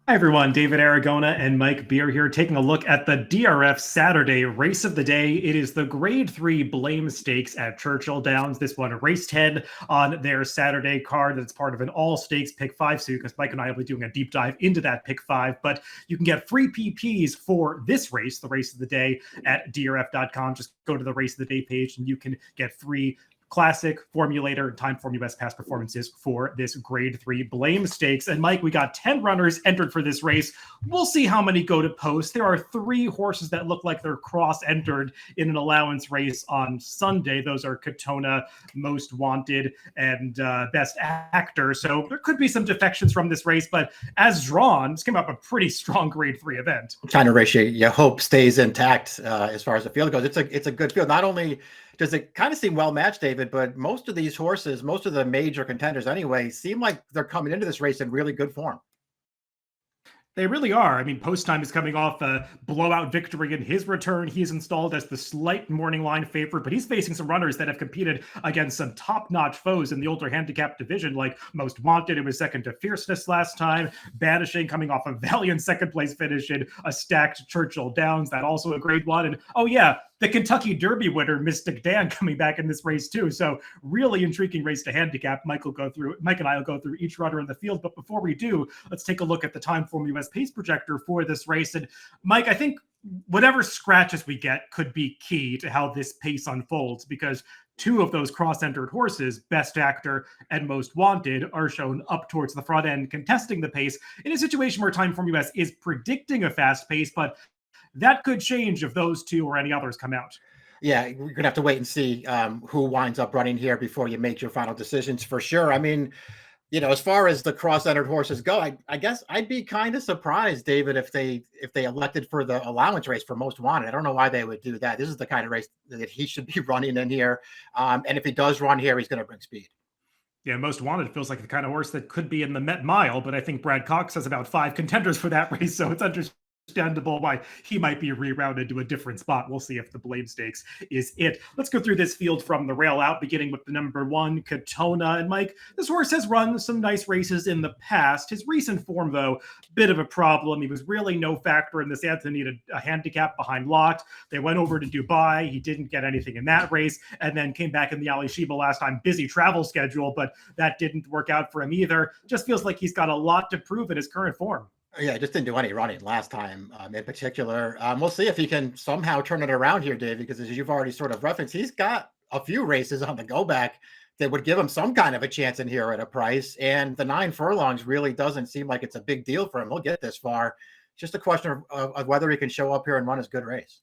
Hi everyone, David Aragona and Mike Beer here, taking a look at the DRF Saturday race of the day. It is the Grade 3 Blame Stakes at Churchill Downs. This one raced 10 on their Saturday card. That's part of an all-stakes pick 5 suit, because Mike and I will be doing a deep dive into that pick 5. But you can get free PPs for this race, the race of the day, at DRF.com. Just go to the race of the day page and you can get free Classic, Formulator, and Timeform US past performances for this Grade 3 Blame Stakes. And Mike, we got 10 runners entered for this race. We'll see how many go to post. There are 3 horses that look like they're cross-entered in an allowance race on Sunday. Those are Katona, Most Wanted, and Best Actor. So there could be some defections from this race, but as drawn, this came up a pretty strong Grade 3 event. Kind of race you hope stays intact as far as the field goes. It's a good field. Not only does it kind of seem well matched, David, but most of these horses, most of the major contenders anyway, seem like they're coming into this race in really good form. They really are. I mean, Post Time is coming off a blowout victory in his return. He is installed as the slight morning line favorite, but he's facing some runners that have competed against some top-notch foes in the older handicap division, like Most Wanted, who was second to Fierceness last time, Banishing coming off a valiant second-place finish in a stacked Churchill Downs, that also a Grade 1. And, oh yeah, the Kentucky Derby winner, Mystic Dan, coming back in this race too. So really intriguing race to handicap. Mike and I will go through each runner in the field. But before we do, let's take a look at the Timeform US pace projector for this race. And Mike, I think whatever scratches we get could be key to how this pace unfolds, because 2 of those cross-entered horses, Best Actor and Most Wanted, are shown up towards the front end contesting the pace in a situation where Timeform US is predicting a fast pace, but that could change if those 2 or any others come out. Yeah, we're going to have to wait and see who winds up running here before you make your final decisions for sure. I mean, as far as the cross-entered horses go, I guess I'd be kind of surprised, David, if they elected for the allowance race for Most Wanted. I don't know why they would do that. This is the kind of race that he should be running in here. And if he does run here, he's going to bring speed. Yeah, Most Wanted feels like the kind of horse that could be in the Met Mile, but I think Brad Cox has about 5 contenders for that race, so it's understandable why he might be rerouted to a different spot. We'll see if the Blame Stakes is it. Let's go through this field from the rail out, beginning with the number 1, Katona. And Mike, this horse has run some nice races in the past. His recent form, though, bit of a problem. He was really no factor in this. Anthony needed a handicap behind Lot. They went over to Dubai. He didn't get anything in that race, and then came back in the Ali Sheba last time. Busy travel schedule, but that didn't work out for him either. Just feels like he's got a lot to prove in his current form. Yeah, just didn't do any running last time in particular. We'll see if he can somehow turn it around here, Dave, because as you've already sort of referenced, he's got a few races on the go back that would give him some kind of a chance in here at a price. And the 9 furlongs really doesn't seem like it's a big deal for him. He'll get this far. It's just a question of whether he can show up here and run his good race.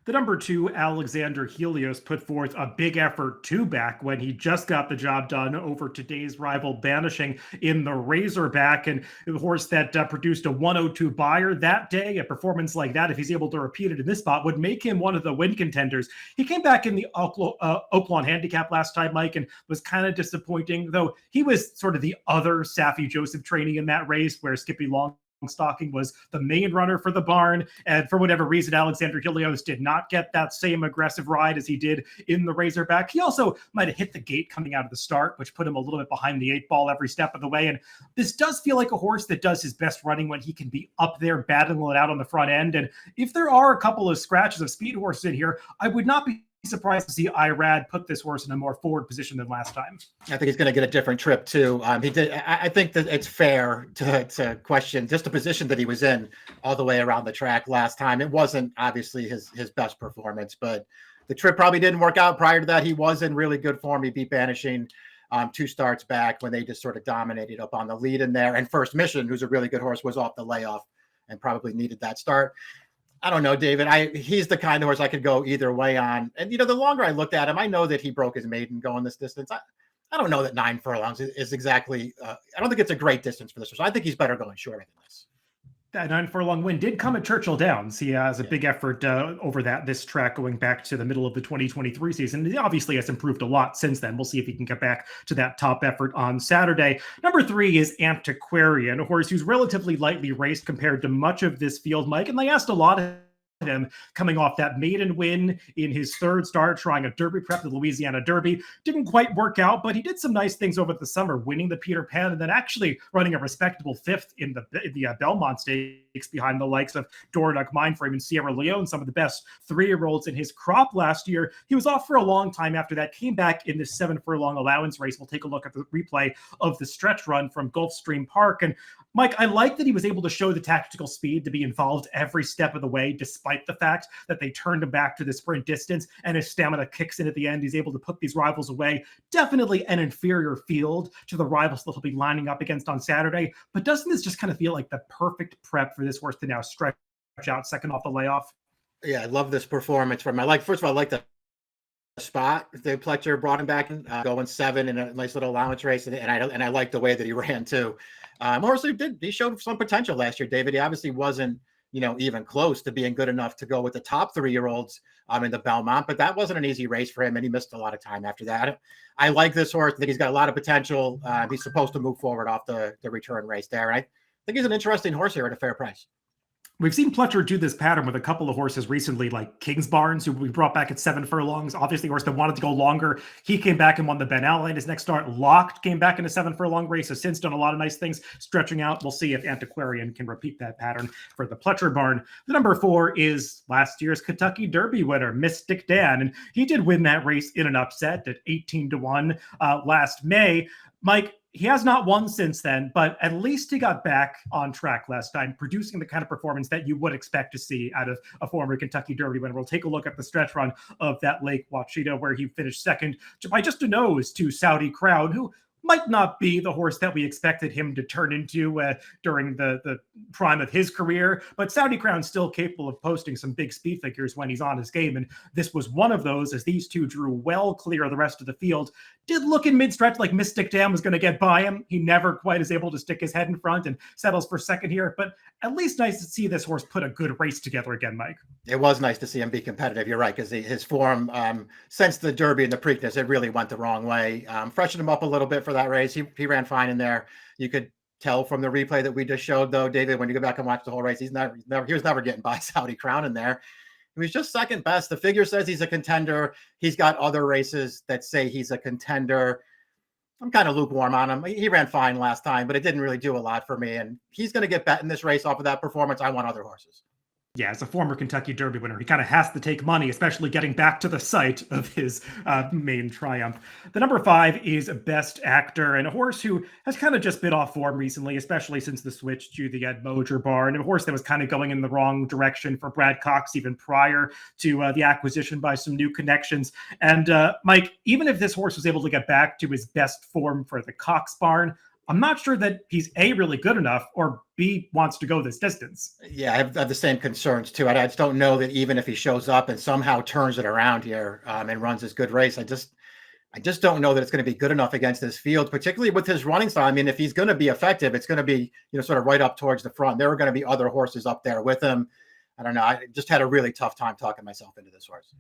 The number 2, Alexander Helios, put forth a big effort too back when he just got the job done over today's rival Banishing in the Razorback, and the horse that produced a 102 buyer that day. A performance like that, if he's able to repeat it in this spot, would make him one of the win contenders. He came back in the Oaklawn handicap last time, Mike, and was kind of disappointing, though he was sort of the other Safi Joseph trainee in that race, where Skippy Longstocking was the main runner for the barn, and for whatever reason, Alexander Helios did not get that same aggressive ride as he did in the Razorback. He also might have hit the gate coming out of the start, which put him a little bit behind the 8 ball every step of the way. And this does feel like a horse that does his best running when he can be up there battling it out on the front end. And if there are a couple of scratches of speed horses in here, I would not be surprised to see Irad put this horse in a more forward position than last time. I think he's going to get a different trip too. He did. I think that it's fair to question just the position that he was in all the way around the track last time. It wasn't obviously his best performance, but the trip probably didn't work out. Prior to that, he was in really good form. He beat Banishing 2 starts back when they just sort of dominated up on the lead in there. And First Mission, who's a really good horse, was off the layoff and probably needed that start. I don't know, David. He's the kind of horse I could go either way on. And, the longer I looked at him, I know that he broke his maiden going this distance. I don't know that 9 furlongs is exactly I don't think it's a great distance for this horse. I think he's better going shorter than this. That 9 furlong win did come at Churchill Downs. He has a big effort over this track going back to the middle of the 2023 season. He obviously has improved a lot since then. We'll see if he can get back to that top effort on Saturday. Number 3 is Antiquarian, a horse who's relatively lightly raced compared to much of this field, Mike. And they asked a lot of at him coming off that maiden win in his third start, trying a Derby prep, the Louisiana Derby. Didn't quite work out, but he did some nice things over the summer, winning the Peter Pan and then actually running a respectable fifth in the Belmont Stakes behind the likes of Dornoch, Mindframe, and Sierra Leone, some of the best 3-year-olds in his crop last year. He was off for a long time after that, came back in this 7-furlong allowance race. We'll take a look at the replay of the stretch run from Gulfstream Park. And Mike, I like that he was able to show the tactical speed to be involved every step of the way, despite the fact that they turned him back to the sprint distance and his stamina kicks in at the end. He's able to put these rivals away. Definitely an inferior field to the rivals that he'll be lining up against on Saturday. But doesn't this just kind of feel like the perfect prep for this horse to now stretch out second off the layoff? Yeah, I love this performance from him. First of all, I like the spot the Pletcher brought him back in, going 7 in a nice little allowance race, and I like the way that he ran too. Horsley he showed some potential last year, David. He obviously wasn't, even close to being good enough to go with the top 3-year-olds in the Belmont, but that wasn't an easy race for him, and he missed a lot of time after that. I like this horse. I think he's got a lot of potential. He's supposed to move forward off the return race there. I think he's an interesting horse here at a fair price. We've seen Pletcher do this pattern with a couple of horses recently, like Kings Barnes, who we brought back at 7 furlongs. Obviously, a horse that wanted to go longer. He came back and won the Ben Allen. His next start, Locked, came back in a 7-furlong race. Has since done a lot of nice things, stretching out. We'll see if Antiquarian can repeat that pattern for the Pletcher barn. The number 4 is last year's Kentucky Derby winner, Mystic Dan. And he did win that race in an upset at 18-1 last May. Mike, he has not won since then, but at least he got back on track last time, producing the kind of performance that you would expect to see out of a former Kentucky Derby winner. We'll take a look at the stretch run of that Lake Wachita, where he finished second by just a nose to Saudi Crown, who might not be the horse that we expected him to turn into during the prime of his career, but Saudi Crown's still capable of posting some big speed figures when he's on his game, and this was one of those, as these two drew well clear of the rest of the field. Did look in mid-stretch like Mystic Dam was going to get by him. He never quite is able to stick his head in front and settles for second here, but at least nice to see this horse put a good race together again, Mike. It was nice to see him be competitive. You're right, because his form since the Derby and the Preakness, it really went the wrong way. Freshened him up a little bit for that race. He ran fine in there. You could tell from the replay that we just showed, though, David, when you go back and watch the whole race, he was never getting by Saudi Crown in there. He was just second best. The figure says he's a contender. He's got other races that say he's a contender. I'm kind of lukewarm on him. He ran fine last time, but it didn't really do a lot for me. And he's going to get bet in this race off of that performance. I want other horses. Yeah, as a former Kentucky Derby winner, he kind of has to take money, especially getting back to the site of his main triumph. The number 5 is Best Actor, and a horse who has kind of just bit off form recently, especially since the switch to the Ed Moger barn. A horse that was kind of going in the wrong direction for Brad Cox even prior to the acquisition by some new connections. And Mike, even if this horse was able to get back to his best form for the Cox barn, I'm not sure that he's A, really good enough, or B, wants to go this distance. Yeah, I have the same concerns too. I just don't know that even if he shows up and somehow turns it around here and runs this good race, I just don't know that it's going to be good enough against this field, particularly with his running style. I mean, if he's going to be effective, it's going to be, sort of right up towards the front. There are going to be other horses up there with him. I don't know. I just had a really tough time talking myself into this horse.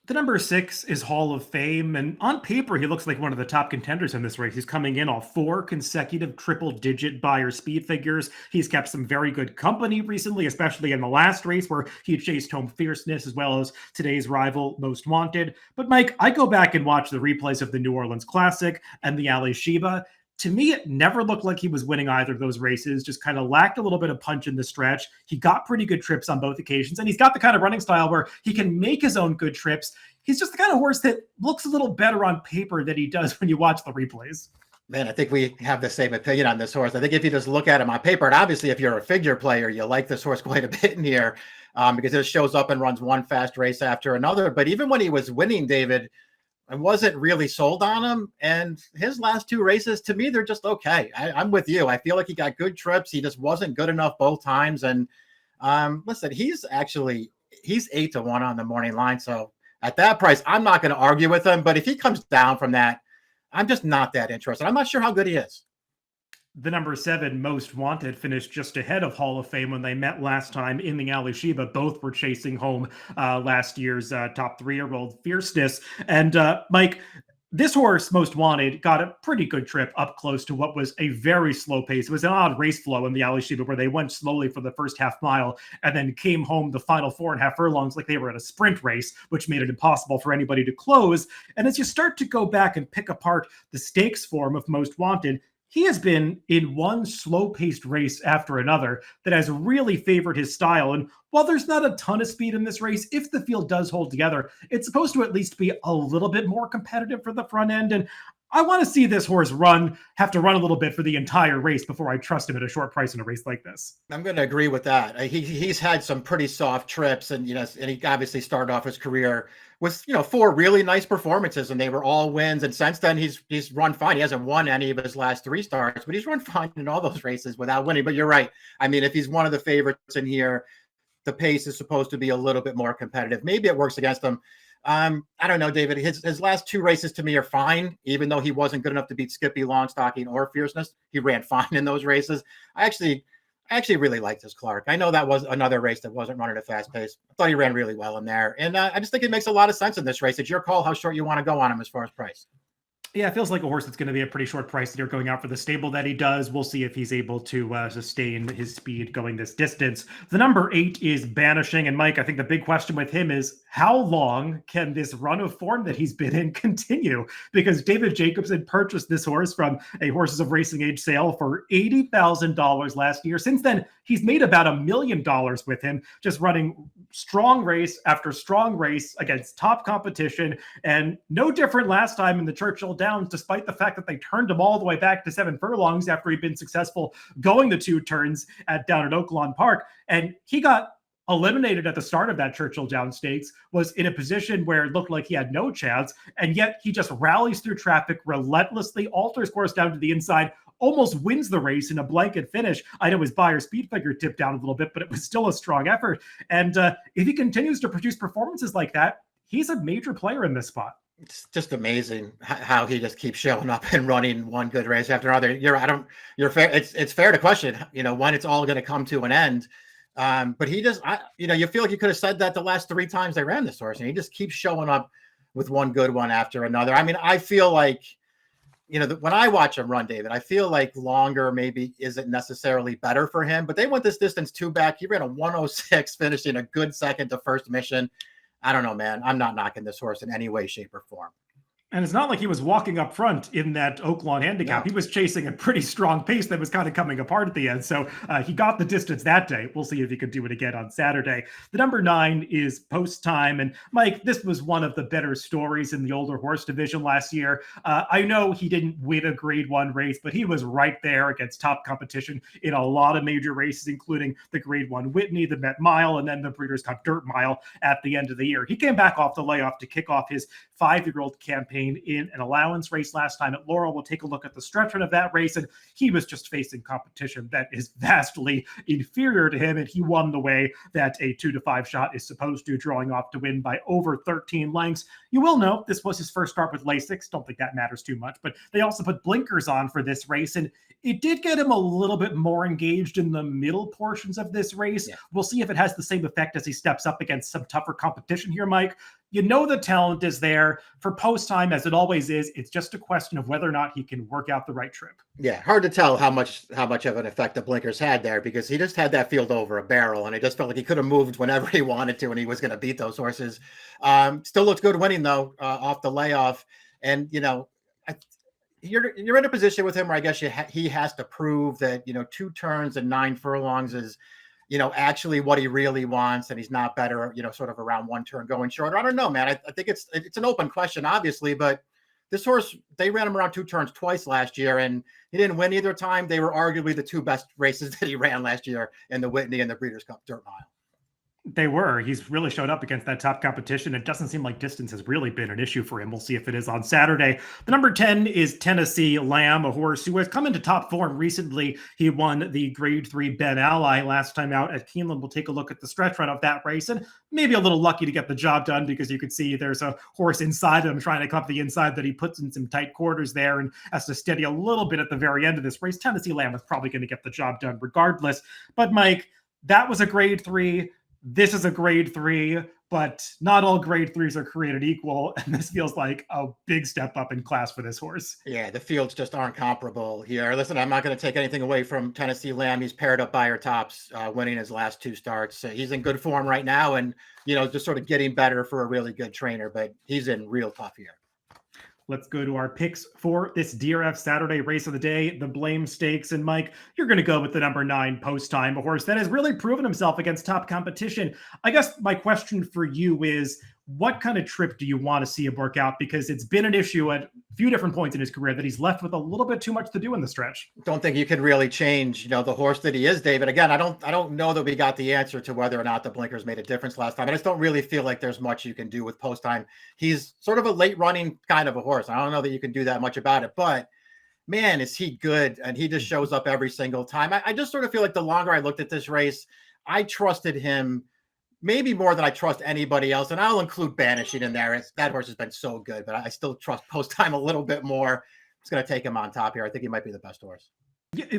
The number 6 is Hall of Fame, and on paper, he looks like one of the top contenders in this race. He's coming in off 4 consecutive triple-digit Beyer speed figures. He's kept some very good company recently, especially in the last race where he chased home Fierceness as well as today's rival, Most Wanted. But Mike, I go back and watch the replays of the New Orleans Classic and the Ali Sheba. To me, it never looked like he was winning either of those races, just kind of lacked a little bit of punch in the stretch. He got pretty good trips on both occasions, and he's got the kind of running style where he can make his own good trips. He's just the kind of horse that looks a little better on paper than he does when you watch the replays. Man, I think we have the same opinion on this horse. I think if you just look at him on paper, and obviously if you're a figure player, you like this horse quite a bit in here because it shows up and runs one fast race after another. But even when he was winning, David, I wasn't really sold on him. And his last 2 races, to me, they're just okay. I'm with you. I feel like he got good trips. He just wasn't good enough both times. And listen, he's 8-1 on the morning line. So at that price, I'm not going to argue with him. But if he comes down from that, I'm just not that interested. I'm not sure how good he is. The number 7, Most Wanted, finished just ahead of Hall of Fame when they met last time in the Ali Sheba. Both were chasing home last year's top 3-year-old Fierceness. And Mike, This horse, Most Wanted, got a pretty good trip up close to what was a very slow pace. It was an odd race flow in the Alysheba where they went slowly for the first half mile and then came home the final 4.5 furlongs like they were in a sprint race, which made it impossible for anybody to close. And as you start to go back and pick apart the stakes form of Most Wanted, he has been in one slow-paced race after another that has really favored his style. And while there's not a ton of speed in this race, if the field does hold together, it's supposed to at least be a little bit more competitive for the front end. And I want to see this horse have to run a little bit for the entire race before I trust him at a short price in a race like this. I'm going to agree with that. He's had some pretty soft trips, and and he obviously started off his career with 4 really nice performances, and they were all wins. And since then, he's run fine. He hasn't won any of his last 3 starts, but he's run fine in all those races without winning. But you're right. I mean, if he's one of the favorites in here, the pace is supposed to be a little bit more competitive. Maybe it works against him. I don't know, David. His last 2 races to me are fine, even though he wasn't good enough to beat Skippy, Longstocking, or Fierceness. He ran fine in those races. I actually really liked this Clark. I know that was another race that wasn't running at a fast pace. I thought he ran really well in there. And I just think it makes a lot of sense in this race. It's your call how short you want to go on him as far as price. Yeah, it feels like a horse that's going to be a pretty short price that you're going out for the stable that he does. We'll see if he's able to sustain his speed going this distance. The number 8 is Banishing. And Mike, I think the big question with him is how long can this run of form that he's been in continue? Because David Jacobson purchased this horse from a Horses of Racing Age sale for $80,000 last year. Since then, he's made about $1 million with him, just running strong race after strong race against top competition. And no different last time in the Churchill Downs, despite the fact that they turned him all the way back to 7 furlongs after he'd been successful going the 2 turns down at Oaklawn Park. And he got eliminated at the start of that Churchill Downs Stakes, was in a position where it looked like he had no chance, and yet he just rallies through traffic relentlessly, alters course down to the inside, almost wins the race in a blanket finish. I know his buyer speed figure tipped down a little bit, but it was still a strong effort. And if he continues to produce performances like that, he's a major player in this spot. It's just amazing how he just keeps showing up and running one good race after another. You're fair. It's fair to question, when it's all going to come to an end. But he just, you feel like you could have said that the last 3 times they ran this horse, and he just keeps showing up with one good one after another. I mean, I feel like, when I watch him run, David, I feel like longer maybe isn't necessarily better for him, but they went this distance 2 back. He ran a 106, finishing a good second to first mission. I don't know, man. I'm not knocking this horse in any way, shape, or form. And it's not like he was walking up front in that Oaklawn handicap. No. He was chasing a pretty strong pace that was kind of coming apart at the end. So he got the distance that day. We'll see if he could do it again on Saturday. The number 9 is Post Time. And Mike, this was one of the better stories in the older horse division last year. I know he didn't win a Grade 1 race, but he was right there against top competition in a lot of major races, including the Grade 1 Whitney, the Met Mile, and then the Breeders' Cup Dirt Mile at the end of the year. He came back off the layoff to kick off his 5-year-old campaign in an allowance race last time at Laurel. We'll take a look at the stretch run of that race, and he was just facing competition that is vastly inferior to him, and he won the way that a 2-5 shot is supposed to, drawing off to win by over 13 lengths. You will note this was his first start with Lasix. Don't think that matters too much, but they also put blinkers on for this race, and it did get him a little bit more engaged in the middle portions of this race. Yeah. We'll see if it has the same effect as he steps up against some tougher competition here, Mike. The talent is there for Post Time, as it always is. It's just a question of whether or not he can work out the right trip. Yeah, hard to tell how much of an effect the blinkers had there, because he just had that field over a barrel, and it just felt like he could have moved whenever he wanted to, and he was going to beat those horses. Still looks good winning though, off the layoff, and you're in a position with him where I guess he has to prove that 2 turns and 9 furlongs is actually what he really wants, and he's not better, sort of around 1 turn going shorter. I don't know, man. I think it's an open question, obviously, but this horse, they ran him around 2 turns twice last year, and he didn't win either time. They were arguably the 2 best races that he ran last year in the Whitney and the Breeders' Cup Dirt Mile. They were. He's really showed up against that top competition. It doesn't seem like distance has really been an issue for him. We'll see if it is on Saturday. The number 10 is Tennessee Lamb, a horse who has come into top form recently. He won the Grade 3 Ben Ally last time out at Keeneland. We'll take a look at the stretch run of that race, and maybe a little lucky to get the job done, because you could see there's a horse inside him trying to come up the inside that he puts in some tight quarters there and has to steady a little bit at the very end of this race. Tennessee Lamb is probably going to get the job done regardless. But Mike, that was a Grade 3. this is a grade 3, but not all grade 3s are created equal. And this feels like a big step up in class for this horse. Yeah, the fields just aren't comparable here. Listen, I'm not going to take anything away from Tennessee Lamb. He's paired up by her tops, winning his last 2 starts. He's in good form right now and, just sort of getting better for a really good trainer, but he's in real tough here. Let's go to our picks for this DRF Saturday race of the day, the Blame Stakes. And Mike, you're going to go with the number 9 Post Time, a horse that has really proven himself against top competition. I guess my question for you is, what kind of trip do you want to see him work out? Because it's been an issue at a few different points in his career that he's left with a little bit too much to do in the stretch. Don't think you can really change, the horse that he is, David. Again, I don't know that we got the answer to whether or not the blinkers made a difference last time. I just don't really feel like there's much you can do with Post Time. He's sort of a late running kind of a horse. I don't know that you can do that much about it, but man, is he good. And he just shows up every single time. I just sort of feel like the longer I looked at this race, I trusted him maybe more than I trust anybody else. And I'll include Banishing in there. That horse has been so good, but I still trust Post Time a little bit more. I'm just going to take him on top here. I think he might be the best horse.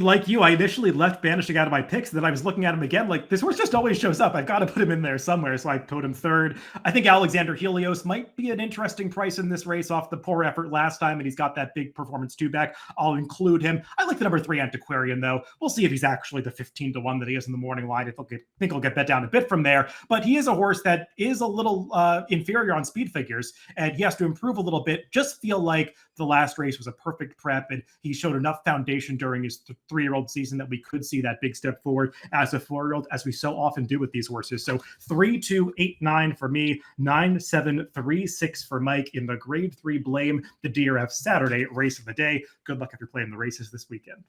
Like you, I initially left Banishing out of my picks. Then I was looking at him again. Like, this horse just always shows up. I've got to put him in there somewhere. So I put him 3rd. I think Alexander Helios might be an interesting price in this race off the poor effort last time. And he's got that big performance 2 back. I'll include him. I like the number 3 Antiquarian, though. We'll see if he's actually the 15-1 that he is in the morning line. I think he'll get bet down a bit from there. But he is a horse that is a little inferior on speed figures. And he has to improve a little bit. Just feel like the last race was a perfect prep. And he showed enough foundation during his 3-year-old season that we could see that big step forward as a 4-year-old, as we so often do with these horses. So 3, 2, 8, 9 for me, 9, 7, 3, 6 for Mike in the grade 3 Blame, the DRF Saturday race of the day. Good luck if you're playing the races this weekend.